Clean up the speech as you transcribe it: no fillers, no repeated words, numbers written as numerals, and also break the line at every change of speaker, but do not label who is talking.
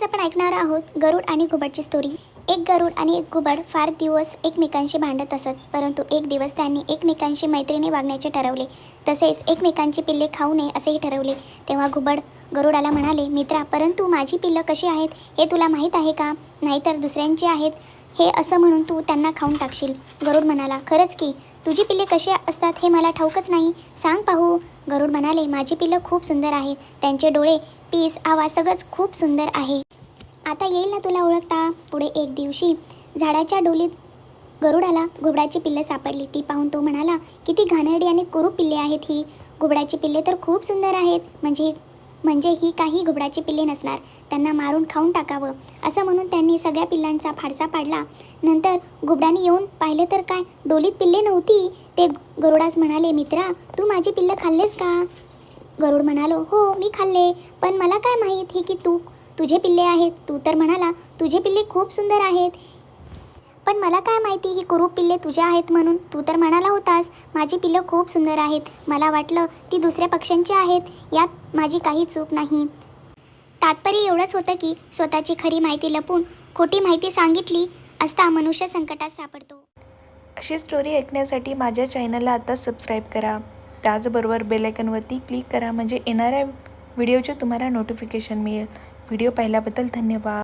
आज आपण ऐकणार आहोत गरुड आणि घुबडची स्टोरी। एक गरुड आणि एक घुबड फार दिवस एकमेकांशी भांडत असत, परंतु एक दिवस त्यांनी एकमेकांशी मैत्रीने वागण्याचे ठरवले, तसेच एकमेकांची पिल्ले खाऊ नये असेही ठरवले। तेव्हा घुबड गरुडाला म्हणाले, मित्रा, परंतु माझी पिल्लं कशी आहेत हे तुला माहीत आहे का? नाहीतर दुसऱ्यांची आहेत हे असं म्हणून तू त्यांना खाऊन टाकशील। गरुड म्हणाला, खरंच की, तुझी पिल्ले कशी असतात हे मला ठाऊकच नाही, सांग पाहू। गरुड म्हणाले, माझी पिल्लं खूप सुंदर आहेत, त्यांचे डोळे, पीस, आवाज सगळंच खूप सुंदर आहे। आता येईल ना तुला ओळखता। पुढे एक दिवशी झाडाच्या डोलीत गरुडाला घुबडाची पिल्ले सापडली। ती पाहून तो म्हणाला, किती घाणेरडी आणि कुरूप पिल्ले आहेत ही। घुबडाची पिल्ले तर खूप सुंदर आहेत, म्हणजे ही काही घुबडाची पिल्ले नसणार, त्यांना मारून खाऊन टाकावं। असं म्हणून त्यांनी सगळ्या पिल्लांचा फाडसा पाडला। नंतर घुबडाने येऊन पाहिले तर काय, डोलीत पिल्ले नव्हती। ते गरुडास म्हणाले, मित्रा, तू माझी पिल्लं खाल्लेस का? गरुड म्हणालो, हो, मी खाल्ले, पण मला काय माहीत ही की तुझे पिल्ले आहेत। तू तर म्हणाला तुझे पिल्ले खूप सुंदर आहेत, पण मला काय माहिती ही कुरूप पिल्ले तुझ्या आहेत म्हणून। तू तर म्हणाला होतास माझी पिल्लं खूप सुंदर आहेत, मला वाटलं ती दुसऱ्या पक्ष्यांची आहेत, यात माझी काही चूक नाही। तात्पर्य एवढंच होतं की स्वतःची खरी माहिती लपून खोटी माहिती सांगितली असता मनुष्य संकटात सापडतो।
अशी स्टोरी ऐकण्यासाठी माझ्या चॅनलला आता सबस्क्राईब करा, त्याचबरोबर बेल आयकॉनवरती क्लिक करा, म्हणजे येणाऱ्या व्हिडिओचे तुम्हाला नोटिफिकेशन मिळेल। व्हिडिओ पाहिल्याबद्दल धन्यवाद।